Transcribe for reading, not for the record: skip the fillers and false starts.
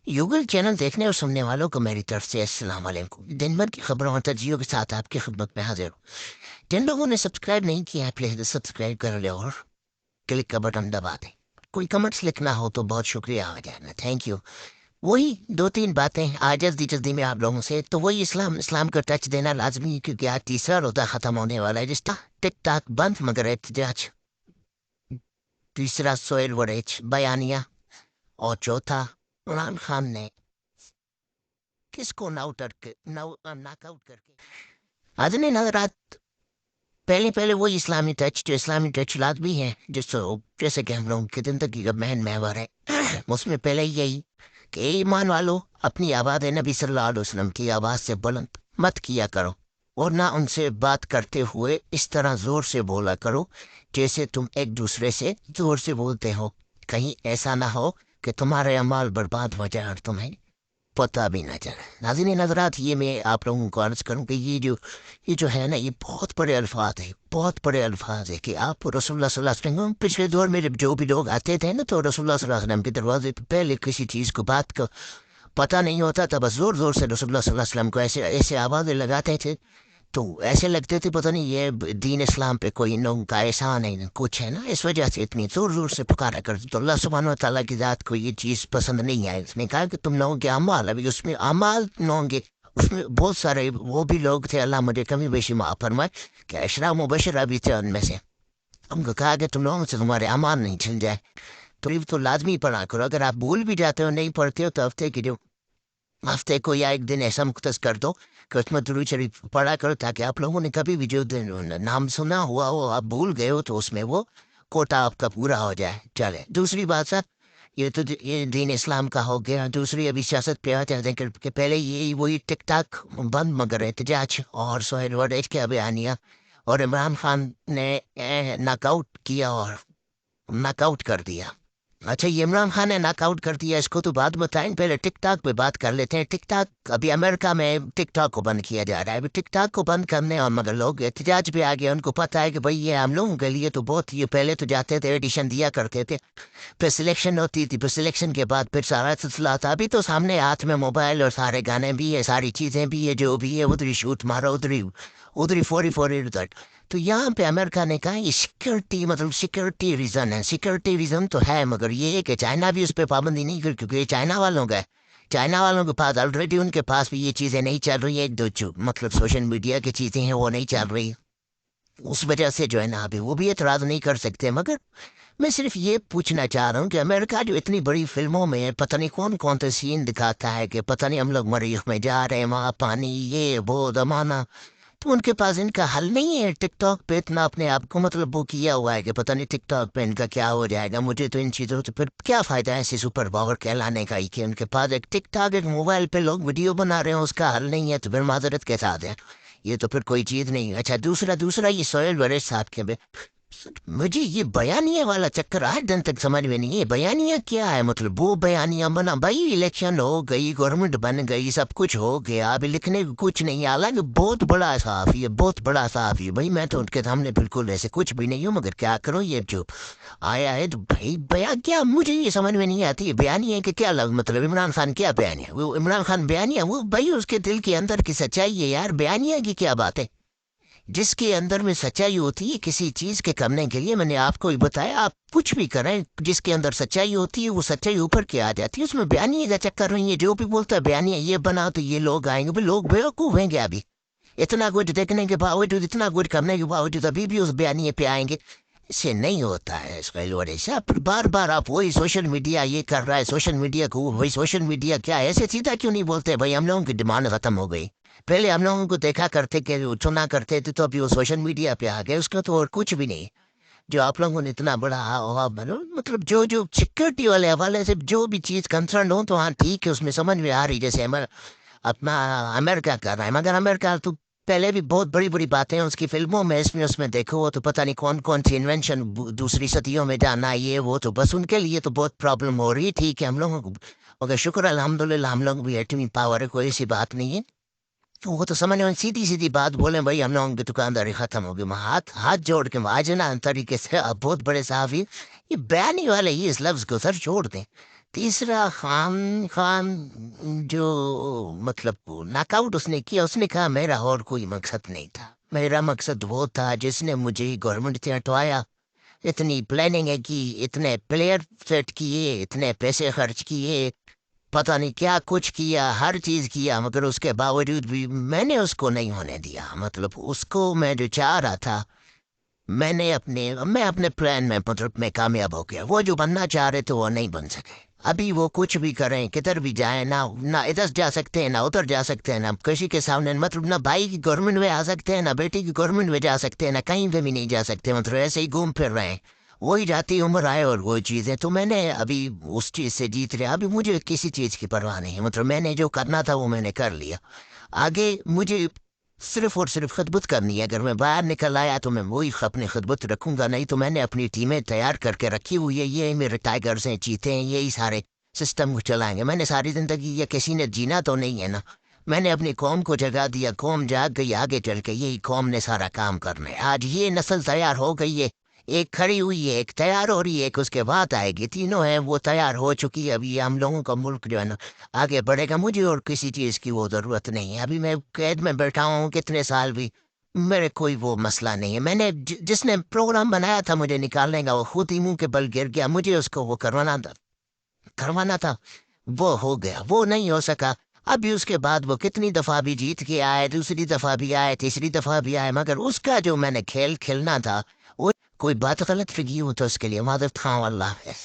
یوگل channel دیکھنے اور سننے والوں کو میری طرف سے السلام علیکم۔ دن بھر کی خبروں اور تجزیوں کے ساتھ آپ کی خدمت میں حاضر ہوں۔ جن لوگوں نے سبسکرائب نہیں کیا ہے پلیز سبسکرائب کر لے اور کلک کا بٹن دبا دیں۔ کوئی کمنٹس لکھنا ہو تو بہت شکریہ آ جانا، تھینک یو۔ وہی دو تین باتیں آج جلدی میں آپ لوگوں سے، تو وہی اسلام کا ٹچ دینا لازمی ہے، کیونکہ آج تیسرا روزہ ختم ہونے والا ہے، جس کا ٹک ٹاک بند مگر احتجاج، تیسرا سوئل وریچ بیانیہ، اور چوتھا عمران خان نے کس کو ناک آؤٹ کر کے آدمی نظرات پہلے وہ اسلامی ٹچ لازمی ہے، جیسے کہ ہم لوگوں کی زندگی کا مین محور ہے۔ اس میں پہلے یہی کہ اے ایمان والو، اپنی آواز نبی صلی اللہ علیہ وسلم کی آواز سے بلند مت کیا کرو، اور نہ ان سے بات کرتے ہوئے اس طرح زور سے بولا کرو جیسے تم ایک دوسرے سے زور سے بولتے ہو، کہیں ایسا نہ ہو کہ تمہارے اعمال برباد ہو جائے اور تمہیں پتہ بھی نہ چلے۔ ناظرین نظرات، یہ میں آپ لوگوں کو عرض کروں کہ یہ جو ہے نا، یہ بہت بڑے الفاظ ہے، بہت بڑے الفاظ ہے کہ آپ رسول اللہ صلی اللہ علیہ وسلم پچھلے دور میں جو بھی لوگ آتے تھے نا، تو رسول اللہ صلی اللہ علیہ وسلم کے دروازے پہ پہلے کسی چیز کو بات کو پتہ نہیں ہوتا تھا، بس زور زور سے رسول اللہ صلی اللہ علیہ وسلم کو ایسے آوازیں لگاتے تھے، تو ایسے لگتے تھے پتہ نہیں یہ دین اسلام پہ کوئی لوگوں کا احسان ہے کچھ ہے نا، اس وجہ سے اتنی زور زور سے پکارا کرتے، تو اللہ سبحانہ و تعالیٰ کی ذات کو یہ چیز پسند نہیں آئی۔ اس نے کہا کہ تم لوگوں کے اعمال، ابھی اس میں اعمال لوگوں کے، اس میں بہت سارے وہ بھی لوگ تھے، اللہ مجھے کمی بیشی معاف فرمائے، کہ اشرا مبشرہ بھی تھے ان میں سے، ہم کو کہا کہ تم لوگوں سے تمہارے اعمال نہیں چھن جائے، تو لازمی پڑھا کرو، اگر آپ بھول بھی جاتے ہو نہیں پڑھتے ہو تو ہفتے کو یا ایک دن ایسا مختص کر دو کہ اس میں درود شریف پڑھا کرو، تاکہ آپ لوگوں نے کبھی بھی جو نام سنا ہوا ہو آپ بھول گئے ہو تو اس میں وہ کوٹا آپ کا پورا ہو جائے۔ چلے دوسری بات سر، یہ دین اسلام کا ہو گیا۔ دوسری ابھی سیاست پہ آتے ہیں کہ پہلے یہی وہی ٹک ٹاک بند مگر احتجاج اور سہیل وریچ کے بیانیہ، اور عمران خان نے ناک آؤٹ کیا اور ناک آؤٹ کر دیا۔ اچھا، یہ عمران خان نے ناک آؤٹ کر دیا، اس کو تو بات بتائیں، پہلے ٹک ٹاک پہ بات کر لیتے ہیں۔ ٹک ٹاک ابھی امریکہ میں ٹک ٹاک کو بند کیا جا رہا ہے، ابھی ٹک ٹاک کو بند کرنے اور مگر لوگ احتجاج پہ آ گئے، ان کو پتہ ہے کہ بھئی یہ ہم لوگوں کے لیے تو بہت، یہ پہلے تو جاتے تھے ایڈیشن دیا کرتے تھے، پھر سلیکشن ہوتی تھی، پھر سلیکشن کے بعد پھر سارا سلسلہ تھا، ابھی تو سامنے ہاتھ میں موبائل اور سارے گانے بھی ہے، ساری چیزیں بھی ہے، جو بھی ہے ادھر ہی شوٹ مارو، ادھر ہی فوری ریزلٹ۔ تو یہاں پہ امریکہ نے کہا یہ سیکورٹی، مطلب سیکورٹی ریزن ہے، سیکورٹی ریزن تو ہے، مگر یہ ہے کہ چائنا بھی اس پہ پابندی نہیں کر، کیونکہ یہ چائنا والوں کا ہے، چائنا والوں کے پاس آلریڈی ان کے پاس بھی یہ چیزیں نہیں چل رہی ہیں، مطلب سوشل میڈیا کی چیزیں ہیں وہ نہیں چل رہی، اس وجہ سے جو ہے نا ابھی وہ بھی اعتراض نہیں کر سکتے۔ مگر میں صرف یہ پوچھنا چاہ رہا ہوں کہ امریکہ جو اتنی بڑی فلموں میں پتہ نہیں کون کون سے سین دکھاتا ہے کہ پتہ نہیں ہم لوگ مریخ میں جا رہے ہیں، وہاں پانی یہ وہ زمانہ، تو ان کے پاس ان کا حل نہیں ہے۔ ٹک ٹاک پہ اتنا اپنے آپ کو مطلب وہ کیا ہوا ہے کہ پتہ نہیں ٹک ٹاک پہ ان کا کیا ہو جائے گا، مجھے تو ان چیزوں سے پھر کیا فائدہ ہے ایسے سپر پاور کہلانے کا ہی، کہ ان کے پاس ایک ٹک ٹاک، ایک موبائل پہ لوگ ویڈیو بنا رہے ہیں، اس کا حل نہیں ہے، تو پھر معذرت کے ساتھ ہے، یہ تو پھر کوئی چیز نہیں ہے۔ اچھا، دوسرا یہ سہیل وریچ صاحب کے مجھے یہ بیانیہ والا چکر آج دن تک سمجھ میں نہیں ہے، بیانیہ کیا ہے؟ مطلب وہ بیانیہ بنا بھائی، الیکشن ہو گئی، گورنمنٹ بن گئی، سب کچھ ہو گیا، ابھی لکھنے کو کچھ نہیں ہے، حالانکہ بہت بڑا صحافی ہے، بہت بڑا صحافی ہے بھائی، میں تو ان کے سامنے بالکل ایسے کچھ بھی نہیں ہوں، مگر کیا کروں، یہ جو آیا ہے تو بھائی بیان کیا، مجھے یہ سمجھ میں نہیں آتی ہے بیانیہ کہ کیا مطلب عمران خان کیا بیانیہ، وہ عمران خان بیانیہ، وہ بھائی اس کے دل کے اندر کی سچائی ہے یار، بیانیہ کی کیا بات ہے؟ جس کے اندر میں سچائی ہوتی ہے کسی چیز کے کرنے کے لیے، میں نے آپ کو ہی بتایا، آپ کچھ بھی کریں، جس کے اندر سچائی ہوتی ہے وہ سچائی اوپر کے آ جاتی ہے، اس میں بیانیے کا چکر نہیں ہے، جو بھی بولتا ہے بیانیہ یہ بنا تو یہ لوگ آئیں گے، بھی لوگ بیوقوف ہیں گے، ابھی اتنا کچھ دیکھنے کے باوجود، اتنا کچھ کرنے کے باوجود ابھی بھی اس بیانیے پہ آئیں گے، اس سے نہیں ہوتا ہے اس کا لوڑے سے۔ آپ بار بار آپ وہی سوشل میڈیا یہ کر رہا ہے، سوشل میڈیا کو وہی سوشل میڈیا کیا ہے، ایسے سیدھا کیوں نہیں بولتے بھائی ہم لوگوں کی ڈیمانڈ ختم ہو گئی، پہلے ہم لوگوں کو دیکھا کرتے کہ چنا کرتے تھے، تو ابھی وہ سوشل میڈیا پہ آ گئے، اس کا تو اور کچھ بھی نہیں، جو آپ لوگوں نے اتنا بڑا مطلب جو سیکورٹی والے حوالے سے جو بھی چیز کنسرن ہو تو ہاں ٹھیک ہے، اس میں سمجھ میں آ رہی، جیسے اپنا امریکہ کر رہا ہے، مگر امریکہ تو پہلے بھی بہت بڑی بڑی باتیں ہیں اس کی فلموں میں، اس میں دیکھو وہ تو پتہ نہیں کون کون سی انوینشن دوسری صدیوں میں جانا یہ وہ، تو بس ان کے لیے تو بہت پرابلم ہو رہی ہے، ٹھیک ہے ہم لوگوں کو مگر شکر الحمدللہ ہم لوگ بھی ایٹمی پاور ہے، کوئی ایسی بات نہیں ہے، وہ تو سمجھ میں سیدھی بات بولیں بھائی ہم لوگوں کی دکانداری ختم ہوگی، میں ہاتھ جوڑ کے آج نا طریقے سے آپ بہت بڑے صحافی، یہ بیانی والے ہی اس لفظ کو سر چھوڑ دیں، تیسرا خان خان جو مطلب ناک آؤٹ اس نے کیا، اس نے کہا میرا اور کوئی مقصد نہیں تھا، میرا مقصد وہ تھا جس نے مجھے گورنمنٹ سے ہٹوایا، اتنی پلاننگ ہے کی، اتنے پلیئر سیٹ کیے، اتنے پیسے خرچ کیے، پتہ نہیں کیا کچھ کیا، ہر چیز کیا، مگر اس کے باوجود بھی میں نے اس کو نہیں ہونے دیا، مطلب اس کو میں جو چاہ رہا تھا میں اپنے پلان میں مطلب میں کامیاب ہو گیا، وہ جو بننا چاہ رہے تھے وہ نہیں بن سکے، ابھی وہ کچھ بھی کریں کدھر بھی جائیں، نہ ادھر جا سکتے ہیں، نہ ادھر جا سکتے ہیں، نہ کسی کے سامنے مطلب نہ بھائی کی گورنمنٹ میں آ سکتے ہیں، نہ بیٹی کی گورنمنٹ میں جا سکتے ہیں، نہ کہیں پہ بھی نہیں جا سکتے، مطلب ایسے ہی گھوم پھر رہے ہیں، وہی جاتی عمر آئے اور وہ چیزیں، تو میں نے ابھی اس چیز سے جیت رہا، ابھی مجھے کسی چیز کی پرواہ نہیں ہے، مطلب میں نے جو کرنا تھا وہ میں نے کر لیا، آگے مجھے صرف اور صرف خدمت کرنی ہے، اگر میں باہر نکل آیا تو میں وہی اپنی خدمت رکھوں گا، نہیں تو میں نے اپنی ٹیمیں تیار کر کے رکھی ہوئی ہے، یہ میرے ٹائیگرز ہیں، چیتے ہیں، یہی سارے سسٹم کو چلائیں گے، میں نے ساری زندگی یہ کسی نے جینا تو نہیں ہے نا، میں نے اپنی قوم کو جگا دیا، قوم جاگ گئی، آگے چل کے یہی قوم نے سارا کام کرنا ہے، آج یہ نسل تیار ہو گئی ہے، ایک کھڑی ہوئی ہے، ایک تیار ہو رہی ہے، ایک اس کے بعد آئے گی، تینوں ہیں وہ تیار ہو چکی ہے، ابھی ہم لوگوں کا ملک جو ہے نا آگے بڑھے گا، مجھے اور کسی چیز کی وہ ضرورت نہیں ہے، ابھی میں قید میں بیٹھا ہوں کتنے سال بھی، میرے کوئی وہ مسئلہ نہیں ہے، میں نے جس نے پروگرام بنایا تھا مجھے نکالنے کا وہ خود ہی منہ کے بل گر گیا، مجھے اس کو وہ کروانا تھا وہ ہو گیا، وہ نہیں ہو سکا، ابھی اس کے بعد وہ کتنی دفعہ بھی جیت کے آئے، دوسری دفعہ بھی آئے، تیسری دفعہ بھی آئے، مگر اس کا جو میں نے کھیل کھیلنا تھا وہ کوئی بات غلط لگی ہو تو اس کے لیے معذرت خواہ، اللہ حافظ.